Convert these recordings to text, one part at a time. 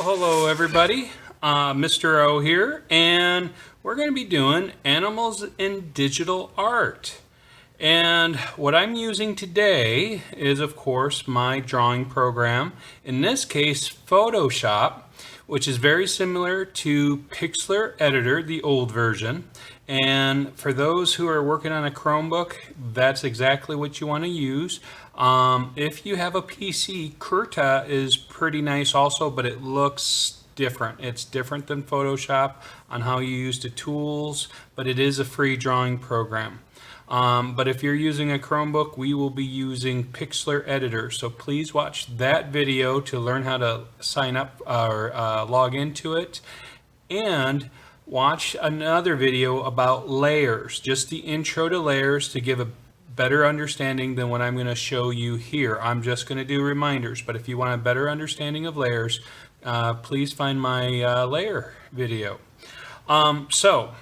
Well, hello everybody, Mr. O here, and we're going to be doing animals in digital art. And what I'm using today is, of course, my drawing program, in this case Photoshop, which is very similar to Pixlr Editor, the old version. And for those who are working on a Chromebook, that's exactly what you want to use. If you have a PC, Curta is pretty nice also, but it looks different. It's different than Photoshop on how you use the tools, but it is a free drawing program. But if you're using a Chromebook, we will be using Pixlr Editor. So please watch that video to learn how to sign up or log into it. And watch another video about layers, just the intro to layers to give a better understanding than what I'm going to show you here. I'm just going to do reminders, but if you want a better understanding of layers, please find my layer video. So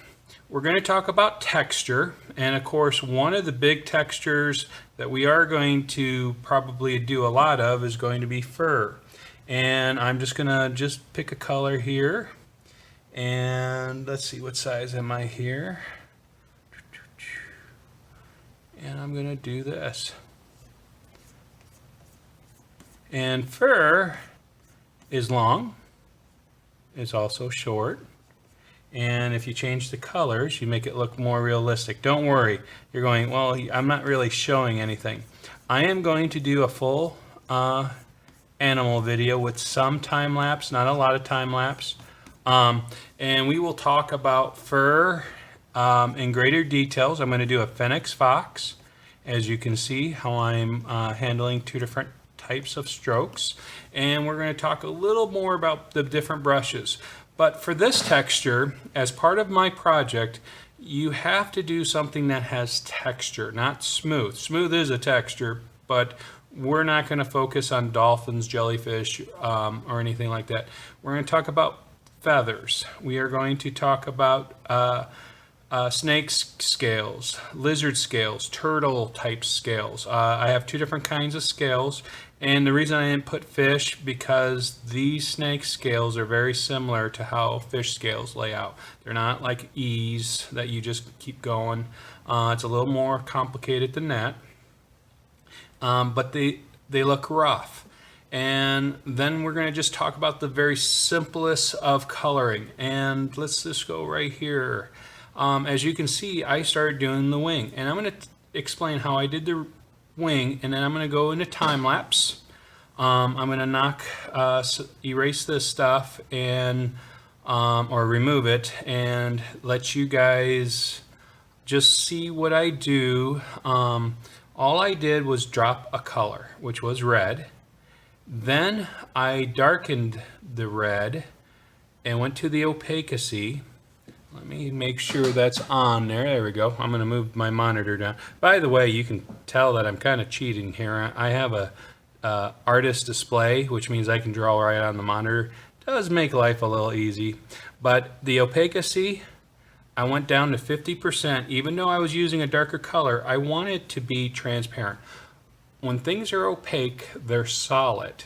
we're going to talk about texture, and of course one of the big textures that we are going to probably do a lot of is going to be fur. And I'm just going to pick a color here, and let's see, what size am I here? And I'm going to do this. And fur is long, it's also short. And if you change the colors, you make it look more realistic. Don't worry, you're going, well, I'm not really showing anything. I am going to do a full animal video with some time lapse, not a lot of time lapse. And we will talk about fur in greater details. I'm going to do a Phoenix Fox, as you can see how I'm handling two different types of strokes. And we're going to talk a little more about the different brushes. But for this texture, as part of my project, you have to do something that has texture, not smooth. Smooth is a texture, but we're not going to focus on dolphins, jellyfish, or anything like that. We're going to talk about feathers. We are going to talk about snake scales, lizard scales, turtle type scales. I have two different kinds of scales. And the reason I didn't put fish, because these snake scales are very similar to how fish scales lay out. They're not like ease that you just keep going. It's a little more complicated than that. But they look rough. And then we're going to just talk about the very simplest of coloring. And let's just go right here. As you can see, I started doing the wing. And I'm going to explain how I did the wing, and then I'm going to go into time lapse. I'm going to erase this stuff and or remove it, and let you guys just see what I do. All I did was drop a color, which was red. Then I darkened the red and went to the opacity. Let me make sure that's on there. There we go. I'm going to move my monitor down. By the way, you can tell that I'm kind of cheating here. I have a artist display, which means I can draw right on the monitor. Does make life a little easy. But the opacity, I went down to 50%. Even though I was using a darker color, I want it to be transparent. When things are opaque, they're solid.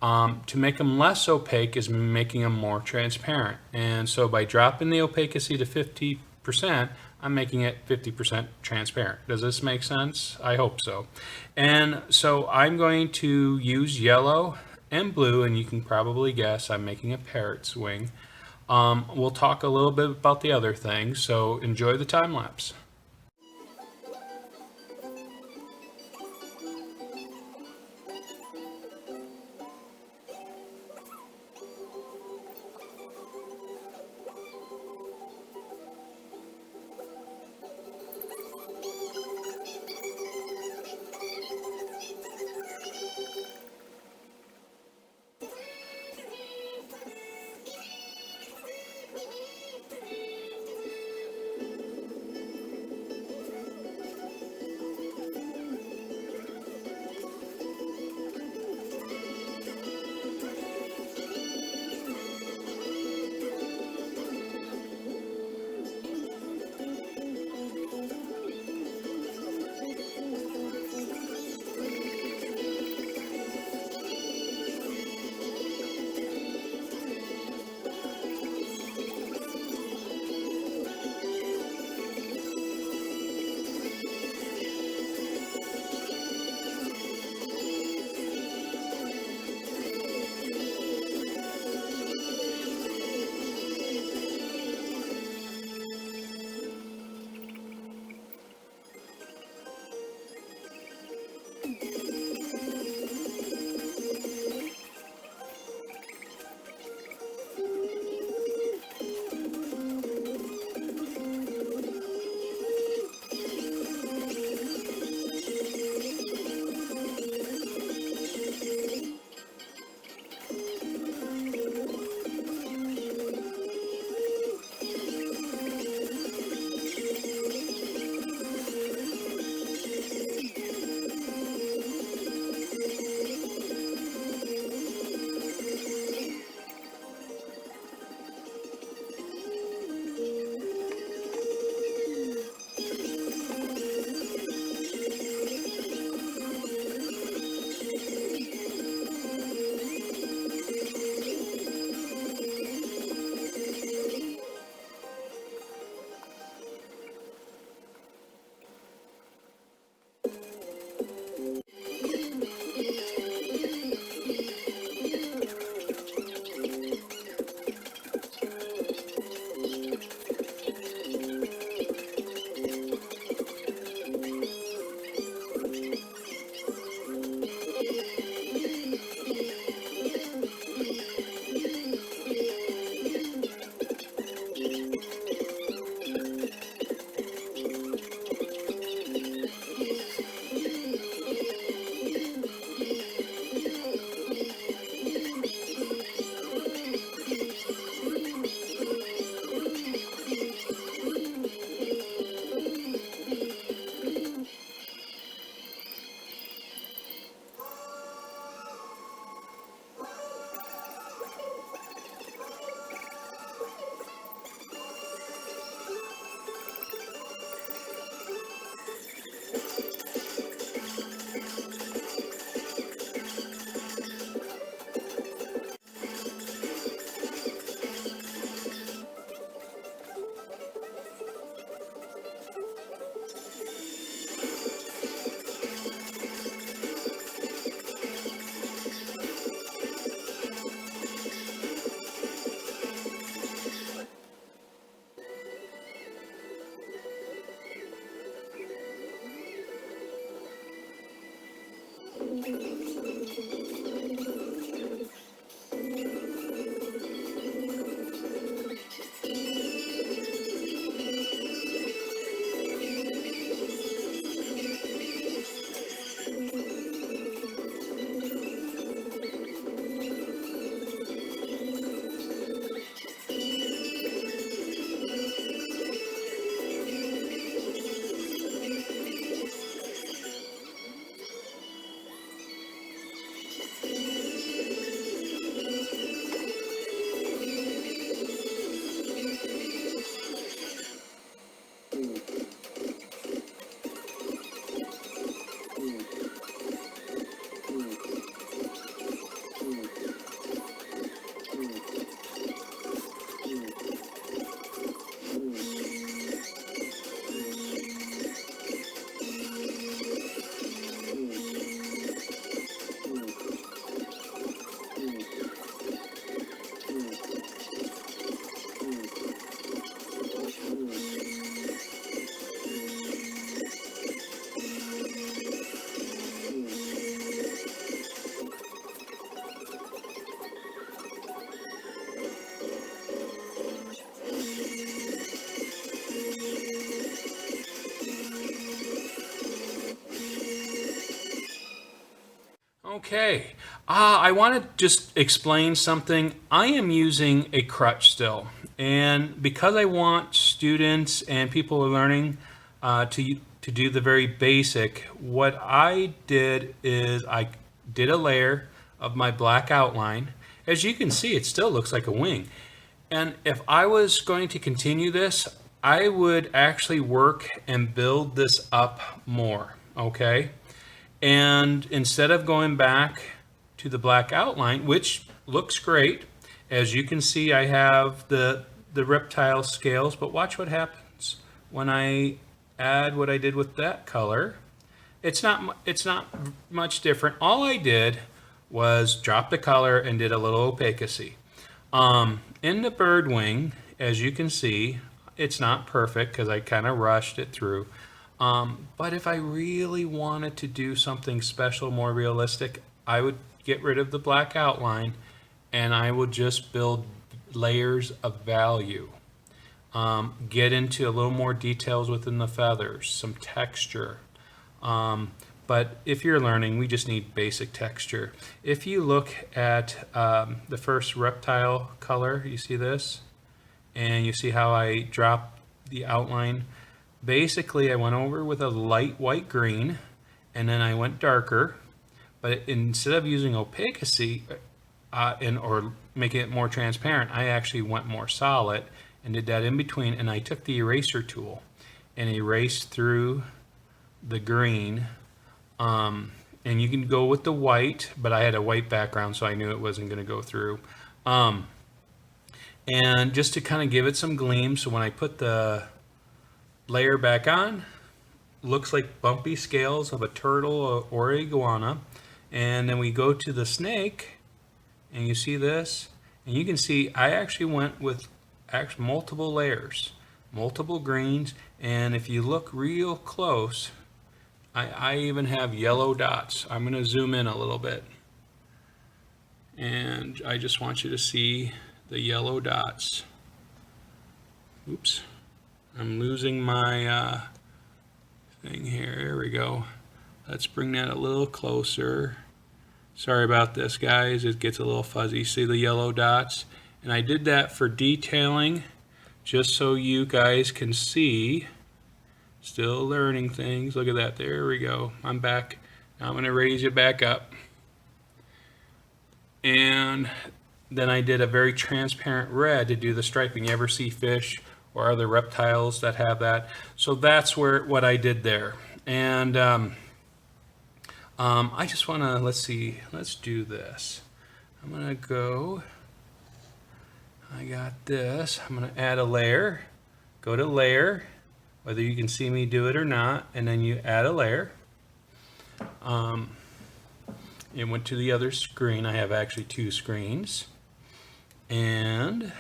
To make them less opaque is making them more transparent. And so by dropping the opacity to 50%, I'm making it 50% transparent. Does this make sense? I hope so. And so I'm going to use yellow and blue, and you can probably guess I'm making a parrot's wing. We'll talk a little bit about the other things, so enjoy the time lapse. Okay, I want to just explain something. I am using a crutch still, and because I want students and people who are learning to do the very basic, what I did is I did a layer of my black outline. As you can see, it still looks like a wing. And if I was going to continue this, I would actually work and build this up more, okay? And instead of going back to the black outline, which looks great, as you can see, I have the reptile scales, but watch what happens when I add what I did with that color. It's not much different. All I did was drop the color and did a little opacity. In the bird wing, as you can see, it's not perfect because I kind of rushed it through. But if I really wanted to do something special, more realistic, I would get rid of the black outline and I would just build layers of value. Get into a little more details within the feathers, some texture. But if you're learning, we just need basic texture. If you look at the first reptile color, you see this? And you see how I drop the outline. Basically, I went over with a light white green, and then I went darker. But instead of using opacity or making it more transparent, I actually went more solid and did that in between. And I took the eraser tool and erased through the green. And you can go with the white, but I had a white background, so I knew it wasn't going to go through. And just to kind of give it some gleam, so when I put the layer back on, looks like bumpy scales of a turtle or iguana. And then we go to the snake, and you see this, and you can see I actually went with multiple layers, multiple greens, and if you look real close, I even have yellow dots. I'm going to zoom in a little bit, and I just want you to see the yellow dots. Oops, I'm losing my thing here. There we go. Let's bring that a little closer. Sorry about this, guys. It gets a little fuzzy. See the yellow dots? And I did that for detailing, just so you guys can see. Still learning things. Look at that. There we go. I'm back. Now I'm going to raise it back up. And then I did a very transparent red to do the striping. You ever see fish or other reptiles that have that? So that's what I did there. And I just want to, let's do this. I'm going to go, I got this. I'm going to add a layer. Go to layer, whether you can see me do it or not, and then you add a layer. It went to the other screen. I have actually two screens. And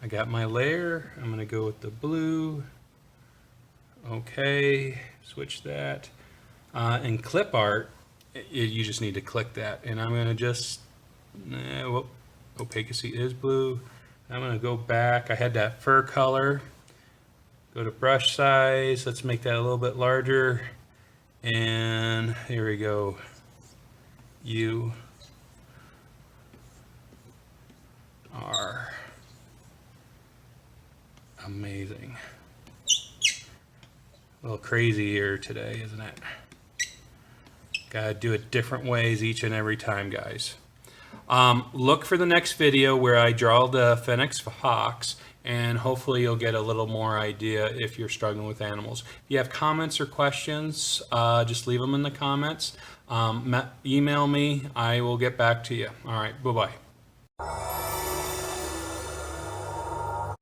I got my layer. I'm going to go with the blue. Okay, switch that. In clip art, you just need to click that. And I'm going to just, opacity is blue. I'm going to go back. I had that fur color. Go to brush size. Let's make that a little bit larger. And here we go. You are amazing. A little crazy here today, isn't it? Gotta do it different ways each and every time, guys. Look for the next video where I draw the Phoenix hawks, and hopefully you'll get a little more idea if you're struggling with animals. If you have comments or questions, just leave them in the comments. Email me. I will get back to you. All right, bye-bye.